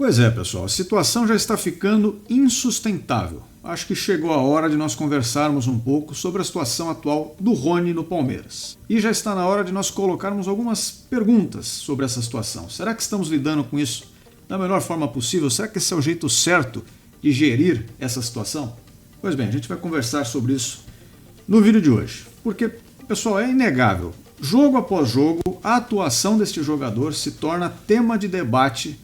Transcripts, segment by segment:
Pois é, pessoal, a situação já está ficando insustentável. Acho que chegou a hora de nós conversarmos um pouco sobre a situação atual do Rony no Palmeiras. E já está na hora de nós colocarmos algumas perguntas sobre essa situação. Será que estamos lidando com isso da melhor forma possível? Será que esse é o jeito certo de gerir essa situação? Pois bem, a gente vai conversar sobre isso no vídeo de hoje. Porque, pessoal, é inegável. Jogo após jogo, a atuação deste jogador se torna tema de debate,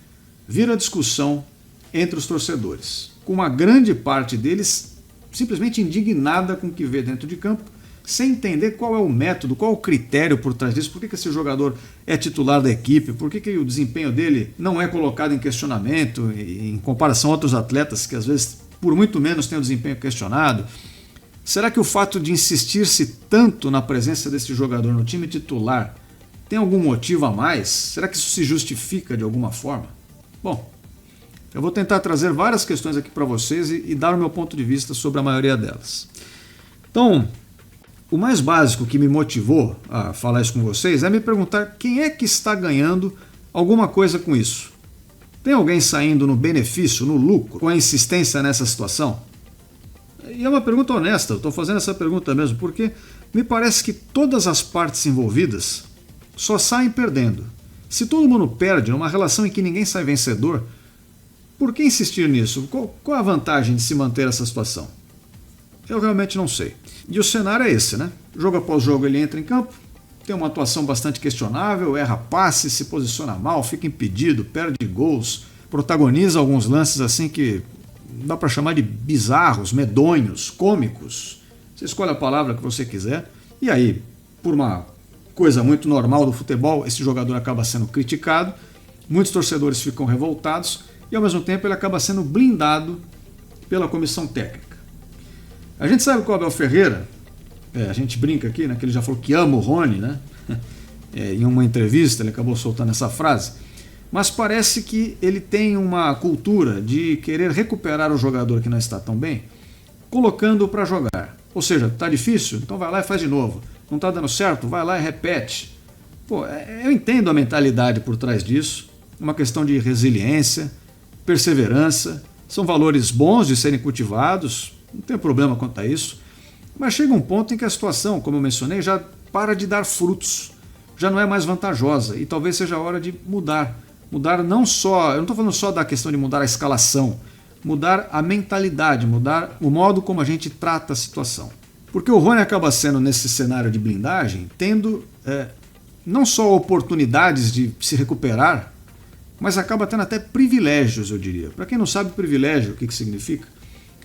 vira discussão entre os torcedores, com uma grande parte deles simplesmente indignada com o que vê dentro de campo, sem entender qual é o método, qual é o critério por trás disso, por que esse jogador é titular da equipe, por que o desempenho dele não é colocado em questionamento em comparação a outros atletas que às vezes por muito menos têm o desempenho questionado. Será que o fato de insistir-se tanto na presença desse jogador no time titular tem algum motivo a mais? Será que isso se justifica de alguma forma? Bom, eu vou tentar trazer várias questões aqui para vocês e dar o meu ponto de vista sobre a maioria delas. Então, o mais básico que me motivou a falar isso com vocês é me perguntar quem é que está ganhando alguma coisa com isso. Tem alguém saindo no benefício, no lucro, com a insistência nessa situação? E é uma pergunta honesta, eu estou fazendo essa pergunta mesmo, porque me parece que todas as partes envolvidas só saem perdendo. Se todo mundo perde numa relação em que ninguém sai vencedor, por que insistir nisso? Qual a vantagem de se manter essa situação? Eu realmente não sei. E o cenário é esse, né? Jogo após jogo ele entra em campo, tem uma atuação bastante questionável, erra passe, se posiciona mal, fica impedido, perde gols, protagoniza alguns lances assim que dá para chamar de bizarros, medonhos, cômicos. Você escolhe a palavra que você quiser. E aí, por uma coisa muito normal do futebol, esse jogador acaba sendo criticado, muitos torcedores ficam revoltados e ao mesmo tempo ele acaba sendo blindado pela comissão técnica. A gente sabe que o Abel Ferreira, a gente brinca aqui, né, que ele já falou que ama o Rony, né? Em uma entrevista ele acabou soltando essa frase, mas parece que ele tem uma cultura de querer recuperar o jogador que não está tão bem, colocando-o para jogar. Ou seja, está difícil? Então vai lá e faz de novo. Não está dando certo? Vai lá e repete. Pô, eu entendo a mentalidade por trás disso, uma questão de resiliência, perseverança, são valores bons de serem cultivados, não tem problema quanto a isso, mas chega um ponto em que a situação, como eu mencionei, já para de dar frutos, já não é mais vantajosa e talvez seja a hora de mudar. Mudar não só, eu não estou falando só da questão de mudar a escalação, mudar a mentalidade, mudar o modo como a gente trata a situação. Porque o Rony acaba sendo, nesse cenário de blindagem, tendo não só oportunidades de se recuperar, mas acaba tendo até privilégios, eu diria. Para quem não sabe privilégio, o que significa?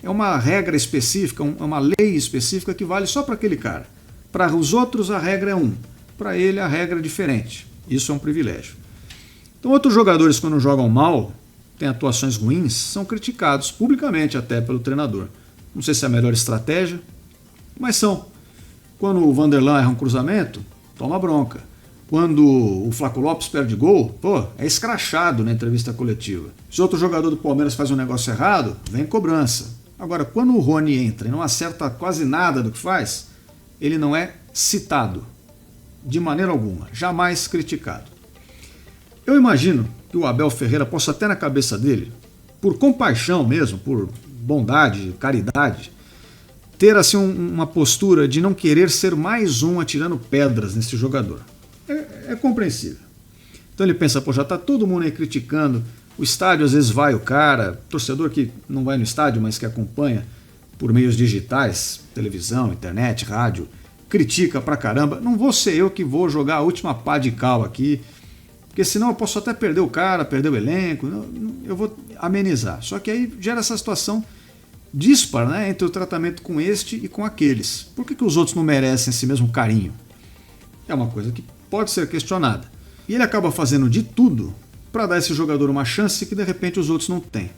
É uma regra específica, uma lei específica que vale só para aquele cara. Para os outros a regra é para ele a regra é diferente. Isso é um privilégio. Então outros jogadores quando jogam mal, têm atuações ruins, são criticados publicamente até pelo treinador. Não sei se é a melhor estratégia, mas são. Quando o Vanderlan erra um cruzamento, toma bronca. Quando o Flaco Lopes perde gol, é escrachado na entrevista coletiva. Se outro jogador do Palmeiras faz um negócio errado, vem cobrança. Agora, quando o Rony entra e não acerta quase nada do que faz, ele não é citado, de maneira alguma, jamais criticado. Eu imagino que o Abel Ferreira possa até na cabeça dele, por compaixão mesmo, por bondade, caridade, ter assim uma postura de não querer ser mais um atirando pedras nesse jogador. É compreensível. Então ele pensa, já está todo mundo aí criticando, o estádio às vezes vai o cara, torcedor que não vai no estádio, mas que acompanha por meios digitais, televisão, internet, rádio, critica pra caramba, não vou ser eu que vou jogar a última pá de cal aqui, porque senão eu posso até perder o cara, perder o elenco, eu vou amenizar. Só que aí gera essa situação dispar, né, entre o tratamento com este e com aqueles. Por que os outros não merecem esse mesmo carinho? É uma coisa que pode ser questionada. E ele acaba fazendo de tudo para dar a esse jogador uma chance que de repente os outros não têm.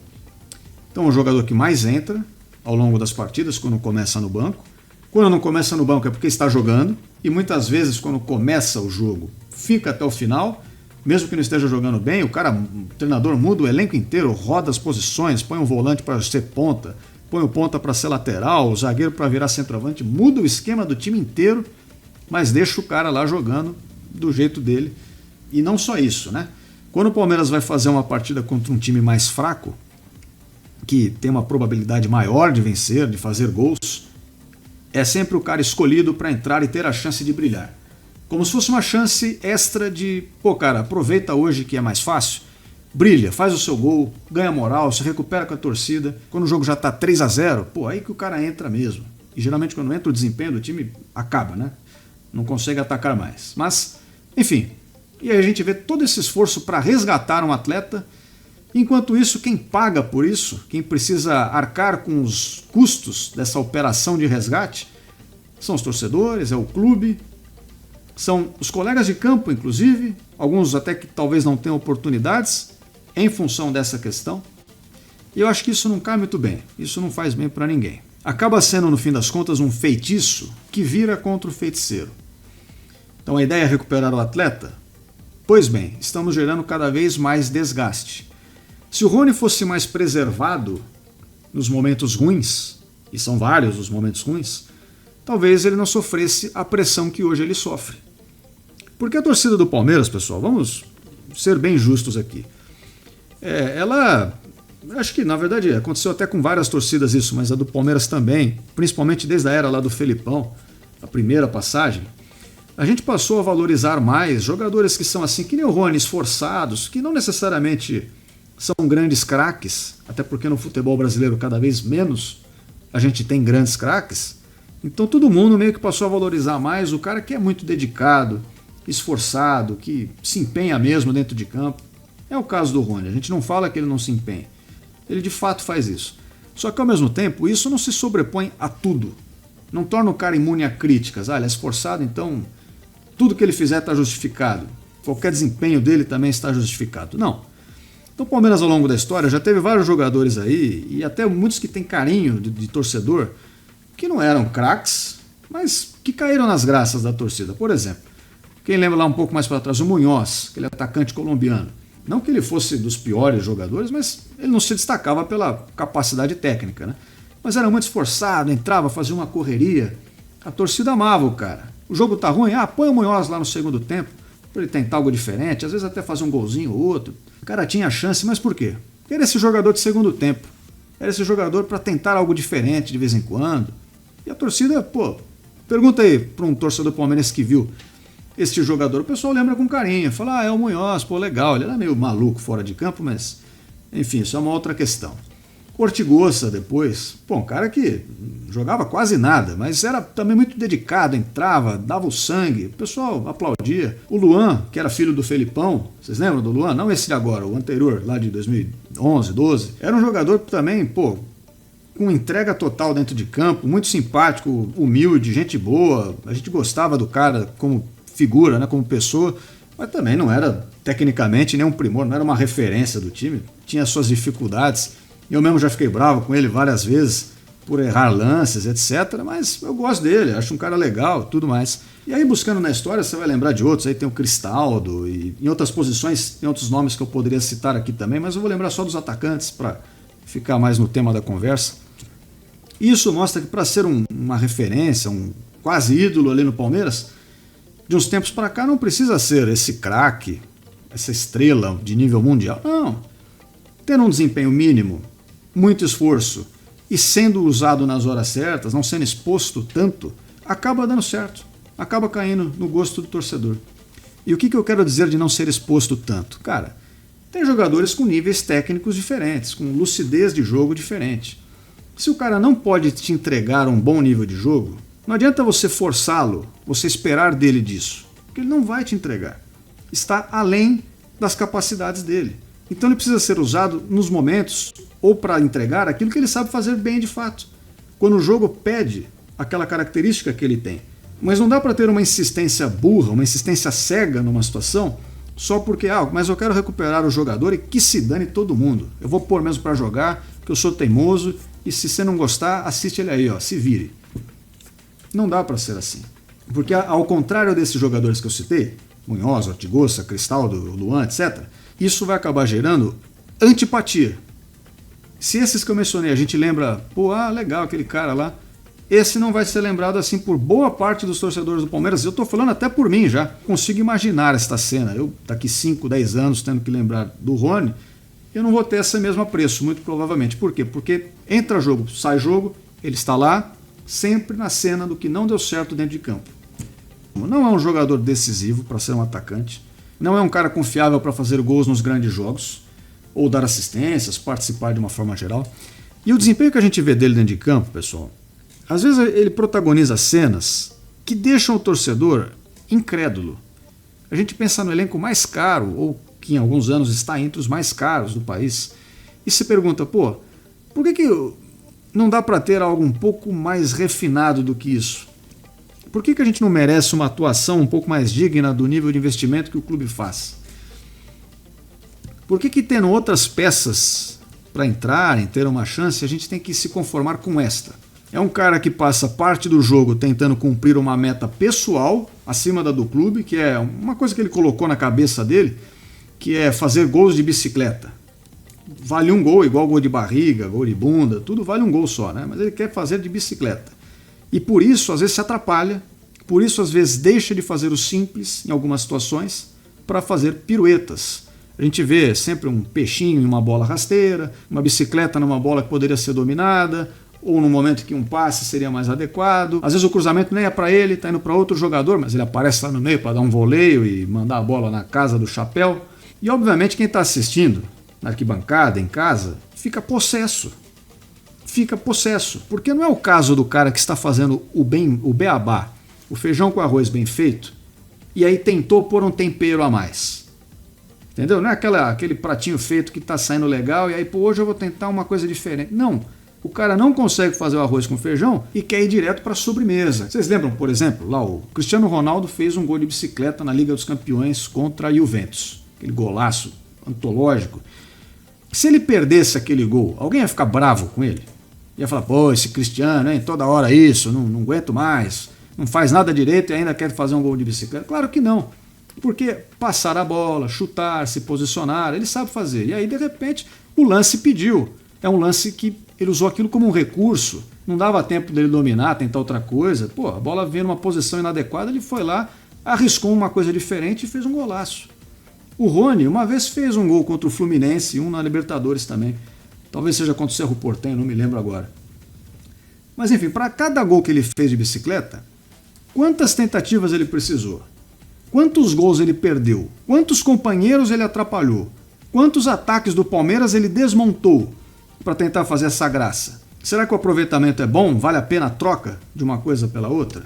Então é o jogador que mais entra ao longo das partidas, quando começa no banco. Quando não começa no banco é porque está jogando, e muitas vezes quando começa o jogo fica até o final, mesmo que não esteja jogando bem, o treinador muda o elenco inteiro, roda as posições, põe um volante para ser ponta, põe o ponta para ser lateral, o zagueiro para virar centroavante, muda o esquema do time inteiro, mas deixa o cara lá jogando do jeito dele. E não só isso, né? Quando o Palmeiras vai fazer uma partida contra um time mais fraco, que tem uma probabilidade maior de vencer, de fazer gols, é sempre o cara escolhido para entrar e ter a chance de brilhar. Como se fosse uma chance extra de, pô, cara, aproveita hoje que é mais fácil, brilha, faz o seu gol, ganha moral, se recupera com a torcida. Quando o jogo já tá 3-0, pô, aí que o cara entra mesmo. E geralmente quando entra o desempenho do time acaba, né? Não consegue atacar mais. Mas, enfim, e aí a gente vê todo esse esforço para resgatar um atleta. Enquanto isso, quem paga por isso, quem precisa arcar com os custos dessa operação de resgate, são os torcedores, é o clube, são os colegas de campo, inclusive, alguns até que talvez não tenham oportunidades em função dessa questão. E eu acho que isso não cai muito bem, isso não faz bem para ninguém. Acaba sendo, no fim das contas, um feitiço que vira contra o feiticeiro. Então a ideia é recuperar o atleta? Pois bem, estamos gerando cada vez mais desgaste. Se o Rony fosse mais preservado nos momentos ruins, e são vários os momentos ruins, talvez ele não sofresse a pressão que hoje ele sofre. Porque a torcida do Palmeiras, pessoal, vamos ser bem justos aqui, ela, acho que na verdade aconteceu até com várias torcidas isso, mas a do Palmeiras também, principalmente desde a era lá do Felipão, a primeira passagem, a gente passou a valorizar mais jogadores que são assim, que nem o Rony, esforçados, que não necessariamente são grandes craques, até porque no futebol brasileiro cada vez menos a gente tem grandes craques. Então todo mundo meio que passou a valorizar mais o cara que é muito dedicado, esforçado, que se empenha mesmo dentro de campo. É o caso do Rony, a gente não fala que ele não se empenha. Ele de fato faz isso. Só que ao mesmo tempo isso não se sobrepõe a tudo. Não torna o cara imune a críticas. Ele é esforçado, então tudo que ele fizer está justificado. Qualquer desempenho dele também está justificado. Não. Então o Palmeiras ao longo da história já teve vários jogadores aí, e até muitos que têm carinho de torcedor, que não eram craques, mas que caíram nas graças da torcida. Por exemplo, quem lembra lá um pouco mais para trás, o Munhoz, aquele atacante colombiano. Não que ele fosse dos piores jogadores, mas ele não se destacava pela capacidade técnica, né? Mas era muito esforçado, entrava, fazia uma correria. A torcida amava o cara. O jogo tá ruim, põe o Munhoz lá no segundo tempo, para ele tentar algo diferente, às vezes até fazer um golzinho ou outro. O cara tinha chance, mas por quê? Porque era esse jogador de segundo tempo. Era esse jogador para tentar algo diferente de vez em quando. E a torcida, pergunta aí para um torcedor palmeirense que viu este jogador, o pessoal lembra com carinho, fala, é o Munhoz, legal, ele era meio maluco fora de campo, mas enfim, isso é uma outra questão. Ortigosa depois, um cara que jogava quase nada, mas era também muito dedicado, entrava, dava o sangue, o pessoal aplaudia. O Luan, que era filho do Felipão, vocês lembram do Luan? Não esse de agora, o anterior, lá de 2011, 12. Era um jogador que também, com entrega total dentro de campo, muito simpático, humilde, gente boa, a gente gostava do cara como figura, né, como pessoa, mas também não era tecnicamente nenhum primor, não era uma referência do time, tinha suas dificuldades. Eu mesmo já fiquei bravo com ele várias vezes por errar lances, etc. Mas eu gosto dele, acho um cara legal e tudo mais. E aí, buscando na história, você vai lembrar de outros. Aí tem o Cristaldo e em outras posições tem outros nomes que eu poderia citar aqui também, mas eu vou lembrar só dos atacantes para ficar mais no tema da conversa. Isso mostra que para ser uma referência, um quase ídolo ali no Palmeiras, de uns tempos para cá não precisa ser esse craque, essa estrela de nível mundial. Não. Tendo um desempenho mínimo, muito esforço e sendo usado nas horas certas, não sendo exposto tanto, acaba dando certo, acaba caindo no gosto do torcedor. E o que eu quero dizer de não ser exposto tanto? Cara, tem jogadores com níveis técnicos diferentes, com lucidez de jogo diferente. Se o cara não pode te entregar um bom nível de jogo, não adianta você forçá-lo, você esperar dele disso, porque ele não vai te entregar. Está além das capacidades dele. Então ele precisa ser usado nos momentos ou para entregar aquilo que ele sabe fazer bem de fato, quando o jogo pede aquela característica que ele tem. Mas não dá para ter uma insistência burra, uma insistência cega numa situação, só porque, mas eu quero recuperar o jogador e que se dane todo mundo. Eu vou pôr mesmo para jogar, que eu sou teimoso, e se você não gostar, assiste ele aí, se vire. Não dá para ser assim. Porque ao contrário desses jogadores que eu citei, Munhoz, Ortigosa, Cristaldo, Luan, etc., isso vai acabar gerando antipatia. Se esses que eu mencionei a gente lembra, legal aquele cara lá, esse não vai ser lembrado assim por boa parte dos torcedores do Palmeiras. Eu estou falando até por mim já. Consigo imaginar esta cena. Eu, daqui 5, 10 anos, tendo que lembrar do Rony, eu não vou ter esse mesmo apreço, muito provavelmente. Por quê? Porque entra jogo, sai jogo, ele está lá, sempre na cena do que não deu certo dentro de campo. Não é um jogador decisivo para ser um atacante, não é um cara confiável para fazer gols nos grandes jogos, ou dar assistências, participar de uma forma geral. E o desempenho que a gente vê dele dentro de campo, pessoal, às vezes ele protagoniza cenas que deixam o torcedor incrédulo. A gente pensa no elenco mais caro, ou que em alguns anos está entre os mais caros do país, e se pergunta, pô, por que não dá para ter algo um pouco mais refinado do que isso? Por que a gente não merece uma atuação um pouco mais digna do nível de investimento que o clube faz? Por que tendo outras peças para entrarem, ter uma chance, a gente tem que se conformar com esta? É um cara que passa parte do jogo tentando cumprir uma meta pessoal acima da do clube, que é uma coisa que ele colocou na cabeça dele, que é fazer gols de bicicleta. Vale um gol, igual gol de barriga, gol de bunda, tudo vale um gol só, né? Mas ele quer fazer de bicicleta. E por isso, às vezes, se atrapalha, por isso, às vezes, deixa de fazer o simples em algumas situações para fazer piruetas. A gente vê sempre um peixinho em uma bola rasteira, uma bicicleta numa bola que poderia ser dominada, ou no momento que um passe seria mais adequado. Às vezes o cruzamento nem é para ele, está indo para outro jogador, mas ele aparece lá no meio para dar um voleio e mandar a bola na casa do chapéu. E obviamente quem está assistindo, na arquibancada, em casa, fica possesso. Fica possesso. Porque não é o caso do cara que está fazendo o beabá, o feijão com arroz bem feito, e aí tentou pôr um tempero a mais. Entendeu? Não é aquele pratinho feito que está saindo legal e aí, pô, hoje eu vou tentar uma coisa diferente. Não. O cara não consegue fazer o arroz com feijão e quer ir direto para a sobremesa. Vocês lembram, por exemplo, lá o Cristiano Ronaldo fez um gol de bicicleta na Liga dos Campeões contra a Juventus. Aquele golaço antológico. Se ele perdesse aquele gol, alguém ia ficar bravo com ele? Ia falar, pô, esse Cristiano, hein, toda hora isso, não aguento mais, não faz nada direito e ainda quer fazer um gol de bicicleta. Claro que não. Porque passar a bola, chutar, se posicionar, ele sabe fazer. E aí, de repente, o lance pediu. É um lance que ele usou aquilo como um recurso. Não dava tempo dele dominar, tentar outra coisa. Pô, a bola veio numa posição inadequada, ele foi lá, arriscou uma coisa diferente e fez um golaço. O Rony uma vez fez um gol contra o Fluminense e um na Libertadores também. Talvez seja contra o Cerro Porteño, não me lembro agora. Mas enfim, para cada gol que ele fez de bicicleta, quantas tentativas ele precisou? Quantos gols ele perdeu? Quantos companheiros ele atrapalhou? Quantos ataques do Palmeiras ele desmontou para tentar fazer essa graça? Será que o aproveitamento é bom? Vale a pena a troca de uma coisa pela outra?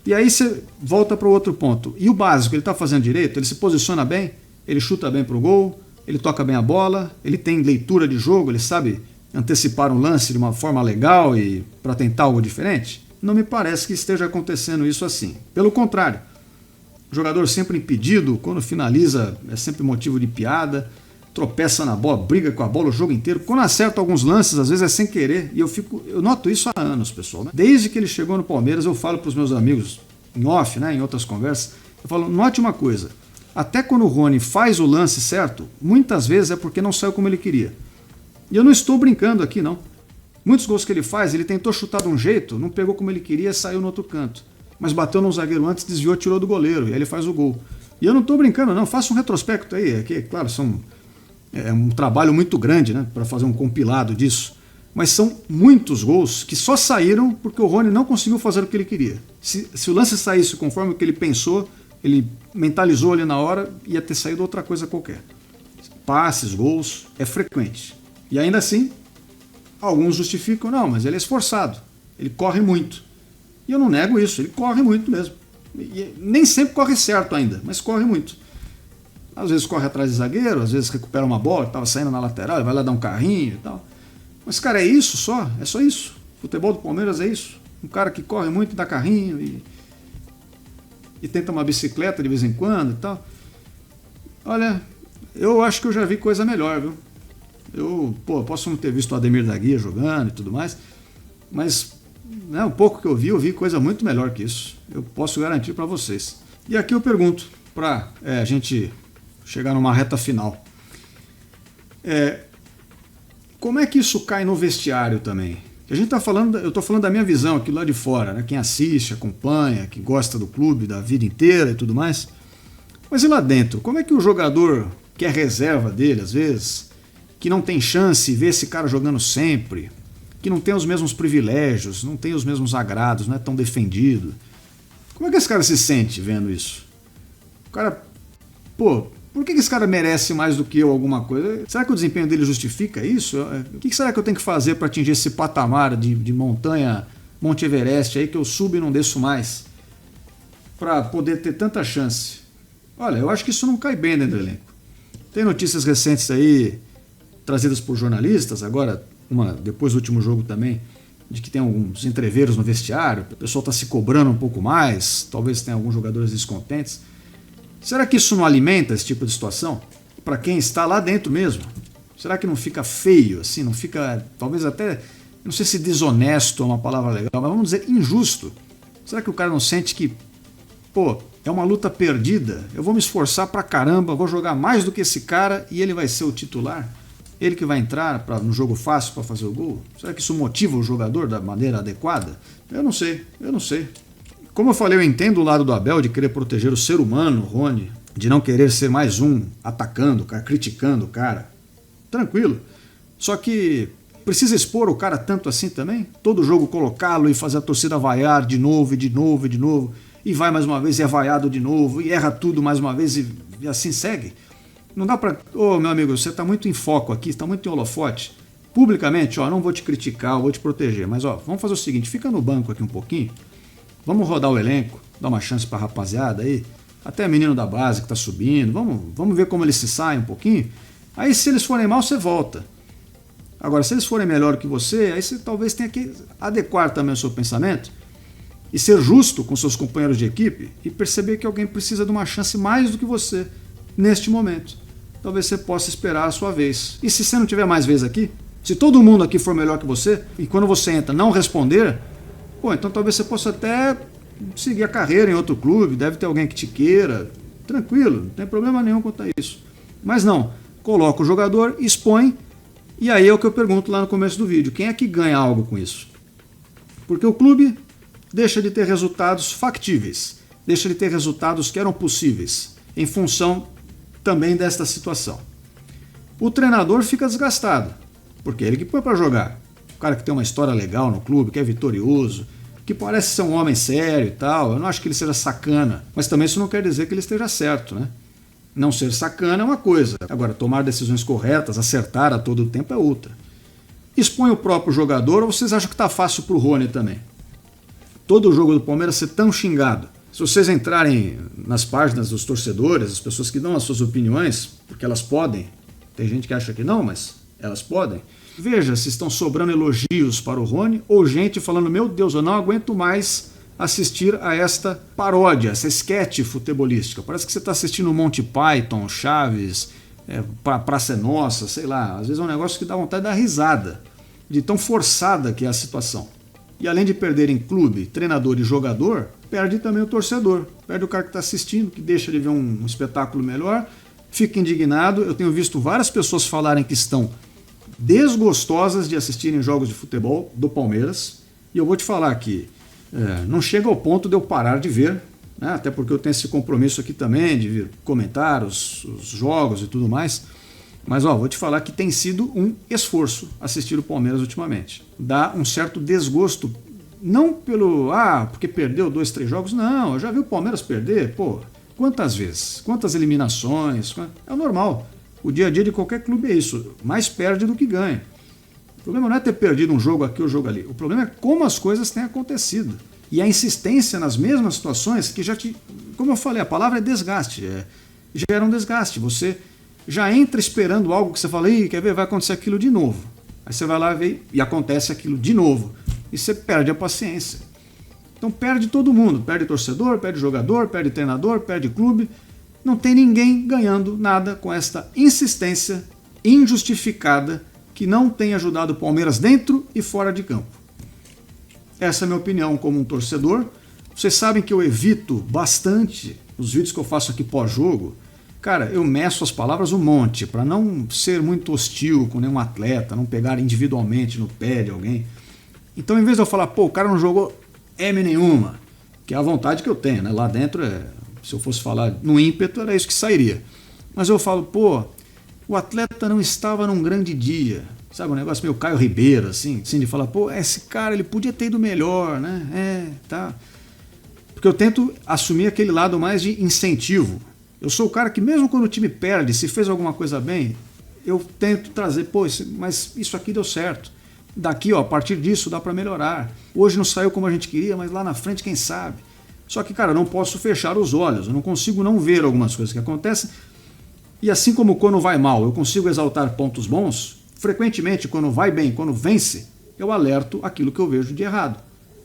E aí você volta para o outro ponto. E o básico, ele está fazendo direito? Ele se posiciona bem? Ele chuta bem para o gol? Ele toca bem a bola? Ele tem leitura de jogo? Ele sabe antecipar um lance de uma forma legal e para tentar algo diferente? Não me parece que esteja acontecendo isso assim. Pelo contrário, o jogador sempre impedido, quando finaliza é sempre motivo de piada, tropeça na bola, briga com a bola o jogo inteiro. Quando acerta alguns lances, às vezes é sem querer, e eu noto isso há anos, pessoal. Né? Desde que ele chegou no Palmeiras, eu falo para os meus amigos, em off, né, em outras conversas, eu falo, note uma coisa, até quando o Rony faz o lance certo, muitas vezes é porque não saiu como ele queria. E eu não estou brincando aqui, não. Muitos gols que ele faz, ele tentou chutar de um jeito, não pegou como ele queria, saiu no outro canto. Mas bateu no zagueiro antes, desviou, tirou do goleiro, e aí ele faz o gol. E eu não estou brincando, não, faça um retrospecto aí, aqui, claro, é um trabalho muito grande, né, para fazer um compilado disso. Mas são muitos gols que só saíram porque o Rony não conseguiu fazer o que ele queria. Se o lance saísse conforme o que ele pensou, ele mentalizou ali na hora, ia ter saído outra coisa qualquer. Passes, gols, é frequente. E ainda assim, alguns justificam, não, mas ele é esforçado, ele corre muito. E eu não nego isso, ele corre muito mesmo. E nem sempre corre certo ainda, mas corre muito. Às vezes corre atrás de zagueiro, às vezes recupera uma bola que estava saindo na lateral, ele vai lá dar um carrinho e tal. Mas, cara, é isso só? É só isso. O futebol do Palmeiras é isso. Um cara que corre muito, dá carrinho e tenta uma bicicleta de vez em quando e tal. Olha, eu acho que eu já vi coisa melhor, viu? Eu, posso não ter visto o Ademir da Guia jogando e tudo mais, mas né, o pouco que eu vi coisa muito melhor que isso. Eu posso garantir para vocês. E aqui eu pergunto, para a gente chegar numa reta final. Como é que isso cai no vestiário também? A gente tá falando, eu estou falando da minha visão aqui lá de fora, né? Quem assiste, acompanha, que gosta do clube da vida inteira e tudo mais. Mas e lá dentro? Como é que o jogador que é reserva dele, às vezes, que não tem chance, vê esse cara jogando sempre, que não tem os mesmos privilégios, não tem os mesmos agrados, não é tão defendido. Como é que esse cara se sente vendo isso? O cara, pô, por que esse cara merece mais do que eu alguma coisa? Será que o desempenho dele justifica isso? O que será que eu tenho que fazer para atingir esse patamar de montanha, Monte Everest aí, que eu subo e não desço mais? Para poder ter tanta chance. Olha, eu acho que isso não cai bem dentro do elenco. Tem notícias recentes aí, trazidas por jornalistas, agora, depois do último jogo também, de que tem alguns entreveros no vestiário, o pessoal está se cobrando um pouco mais, talvez tenha alguns jogadores descontentes. Será que isso não alimenta esse tipo de situação? Para quem está lá dentro mesmo? Será que não fica feio, assim, não fica, talvez até, não sei se desonesto é uma palavra legal, mas vamos dizer injusto? Será que o cara não sente que, pô, é uma luta perdida, eu vou me esforçar pra caramba, vou jogar mais do que esse cara e ele vai ser o titular? Ele que vai entrar no jogo fácil para fazer o gol? Será que isso motiva o jogador da maneira adequada? Eu não sei. Como eu falei, eu entendo o lado do Abel de querer proteger o ser humano, Rony, de não querer ser mais um atacando o cara, criticando o cara. Tranquilo. Só que precisa expor o cara tanto assim também? Todo jogo colocá-lo e fazer a torcida vaiar de novo, e de novo, e de novo, e vai mais uma vez e é vaiado de novo, e erra tudo mais uma vez e assim segue? Não dá pra... Ô, meu amigo, você tá muito em foco aqui, tá muito em holofote. Publicamente, ó, não vou te criticar, eu vou te proteger, mas ó, vamos fazer o seguinte, fica no banco aqui um pouquinho, vamos rodar o elenco, dar uma chance pra rapaziada aí, até menino da base que tá subindo, vamos ver como eles se saem um pouquinho. Aí se eles forem mal, você volta. Agora, se eles forem melhor que você, aí você talvez tenha que adequar também o seu pensamento e ser justo com seus companheiros de equipe e perceber que alguém precisa de uma chance mais do que você neste momento. Talvez você possa esperar a sua vez. E se você não tiver mais vez aqui, se todo mundo aqui for melhor que você, e quando você entra não responder, pô, então talvez você possa até seguir a carreira em outro clube, deve ter alguém que te queira, tranquilo, não tem problema nenhum quanto a isso. Mas não, coloca o jogador, expõe, e aí é o que eu pergunto lá no começo do vídeo, quem é que ganha algo com isso? Porque o clube deixa de ter resultados factíveis, deixa de ter resultados que eram possíveis, em função também desta situação. O treinador fica desgastado, porque é ele que põe para jogar. O cara que tem uma história legal no clube, que é vitorioso, que parece ser um homem sério e tal, eu não acho que ele seja sacana, mas também isso não quer dizer que ele esteja certo, né? Não ser sacana é uma coisa, agora tomar decisões corretas, acertar a todo tempo é outra. Expõe o próprio jogador ou vocês acham que está fácil para o Rony também? Todo o jogo do Palmeiras ser tão xingado. Se vocês entrarem nas páginas dos torcedores, as pessoas que dão as suas opiniões, porque elas podem, tem gente que acha que não, mas elas podem, veja se estão sobrando elogios para o Rony ou gente falando, meu Deus, eu não aguento mais assistir a esta paródia, essa esquete futebolística. Parece que você está assistindo Monty Python, Chaves, Praça é Nossa, sei lá. Às vezes é um negócio que dá vontade de dar risada, de tão forçada que é a situação. E além de perder em clube, treinador e jogador, perde também o torcedor. Perde o cara que está assistindo, que deixa de ver um espetáculo melhor, fica indignado. Eu tenho visto várias pessoas falarem que estão desgostosas de assistirem jogos de futebol do Palmeiras. E eu vou te falar que não chega ao ponto de eu parar de ver, né? Até porque eu tenho esse compromisso aqui também de vir comentar os jogos e tudo mais. Mas vou te falar que tem sido um esforço assistir o Palmeiras ultimamente. Dá um certo desgosto, não pelo, porque perdeu 2, 3 jogos, não, eu já vi o Palmeiras perder, pô, quantas vezes, quantas eliminações, é o normal. O dia a dia de qualquer clube é isso, mais perde do que ganha. O problema não é ter perdido um jogo aqui ou um jogo ali, o problema é como as coisas têm acontecido. E a insistência nas mesmas situações que já como eu falei, a palavra é desgaste, gera um desgaste, você já entra esperando algo que você fala, quer ver, vai acontecer aquilo de novo. Aí você vai lá ver e acontece aquilo de novo. E você perde a paciência. Então perde todo mundo, perde torcedor, perde jogador, perde treinador, perde clube. Não tem ninguém ganhando nada com esta insistência injustificada que não tem ajudado o Palmeiras dentro e fora de campo. Essa é a minha opinião como um torcedor. Vocês sabem que eu evito bastante os vídeos que eu faço aqui pós-jogo. Cara, eu meço as palavras um monte, para não ser muito hostil com nenhum atleta, não pegar individualmente no pé de alguém. Então, em vez de eu falar, pô, o cara não jogou M nenhuma, que é a vontade que eu tenho, né? Lá dentro, se eu fosse falar no ímpeto, era isso que sairia. Mas eu falo, pô, o atleta não estava num grande dia. Sabe, um negócio meio Caio Ribeiro, assim de falar, pô, esse cara, ele podia ter ido melhor, né? Tá. Porque eu tento assumir aquele lado mais de incentivo. Eu sou o cara que, mesmo quando o time perde, se fez alguma coisa bem, eu tento trazer, pô, mas isso aqui deu certo. Daqui, ó, a partir disso dá para melhorar. Hoje não saiu como a gente queria, mas lá na frente, quem sabe? Só que, cara, eu não posso fechar os olhos, eu não consigo não ver algumas coisas que acontecem. E assim como quando vai mal, eu consigo exaltar pontos bons, frequentemente, quando vai bem, quando vence, eu alerto aquilo que eu vejo de errado.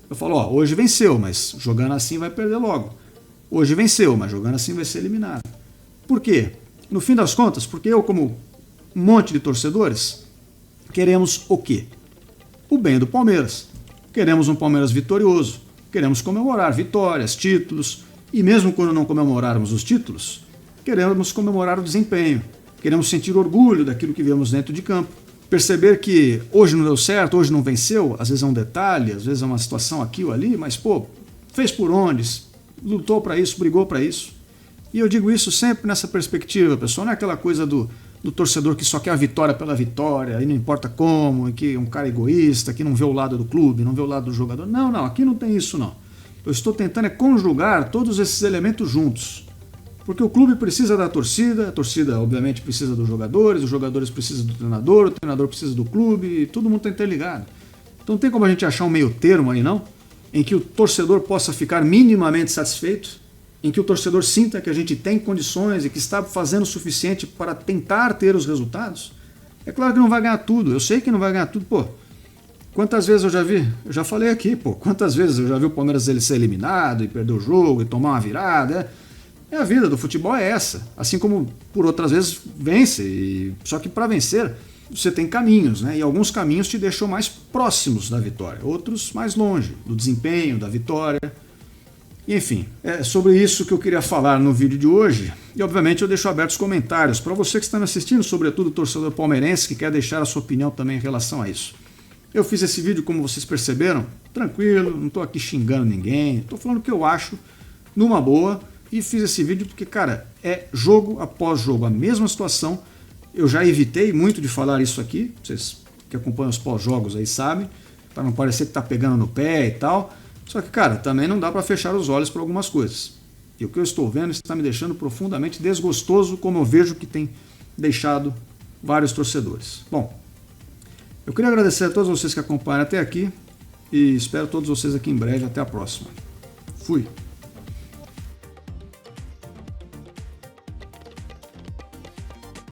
Eu falo, ó, hoje venceu, mas jogando assim vai perder logo. Hoje venceu, mas jogando assim vai ser eliminado. Por quê? No fim das contas, porque eu, como um monte de torcedores, queremos o quê? O bem do Palmeiras. Queremos um Palmeiras vitorioso. Queremos comemorar vitórias, títulos, e mesmo quando não comemorarmos os títulos, queremos comemorar o desempenho. Queremos sentir orgulho daquilo que vemos dentro de campo. Perceber que hoje não deu certo, hoje não venceu, às vezes é um detalhe, às vezes é uma situação aqui ou ali, mas, pô, fez por onde, lutou para isso, brigou para isso. E eu digo isso sempre nessa perspectiva, pessoal, não é aquela coisa do torcedor que só quer a vitória pela vitória, e não importa como, e que é um cara egoísta, que não vê o lado do clube, não vê o lado do jogador. Não, aqui não tem isso não. Eu estou tentando conjugar todos esses elementos juntos. Porque o clube precisa da torcida, a torcida obviamente precisa dos jogadores, os jogadores precisam do treinador, o treinador precisa do clube, e todo mundo está interligado. Então não tem como a gente achar um meio termo aí não, em que o torcedor possa ficar minimamente satisfeito, em que o torcedor sinta que a gente tem condições e que está fazendo o suficiente para tentar ter os resultados. É claro que não vai ganhar tudo, eu sei que não vai ganhar tudo, pô. Quantas vezes eu já vi? Eu já falei aqui, pô, quantas vezes eu já vi o Palmeiras ele ser eliminado e perder o jogo e tomar uma virada, a vida do futebol é essa. Assim como por outras vezes vence. Só que para vencer você tem caminhos, né? E alguns caminhos te deixam mais próximos da vitória, outros mais longe do desempenho, da vitória. E, enfim, é sobre isso que eu queria falar no vídeo de hoje. E obviamente eu deixo abertos os comentários para você que está me assistindo, sobretudo o torcedor palmeirense que quer deixar a sua opinião também em relação a isso. Eu fiz esse vídeo, como vocês perceberam, tranquilo, não estou aqui xingando ninguém, estou falando o que eu acho, numa boa. E fiz esse vídeo porque, cara, é jogo após jogo, a mesma situação. Eu já evitei muito de falar isso aqui, vocês que acompanham os pós-jogos aí sabem, para não parecer que tá pegando no pé e tal. Só que, cara, também não dá para fechar os olhos para algumas coisas. E o que eu estou vendo está me deixando profundamente desgostoso, como eu vejo que tem deixado vários torcedores. Bom, eu queria agradecer a todos vocês que acompanham até aqui e espero todos vocês aqui em breve. Até a próxima. Fui!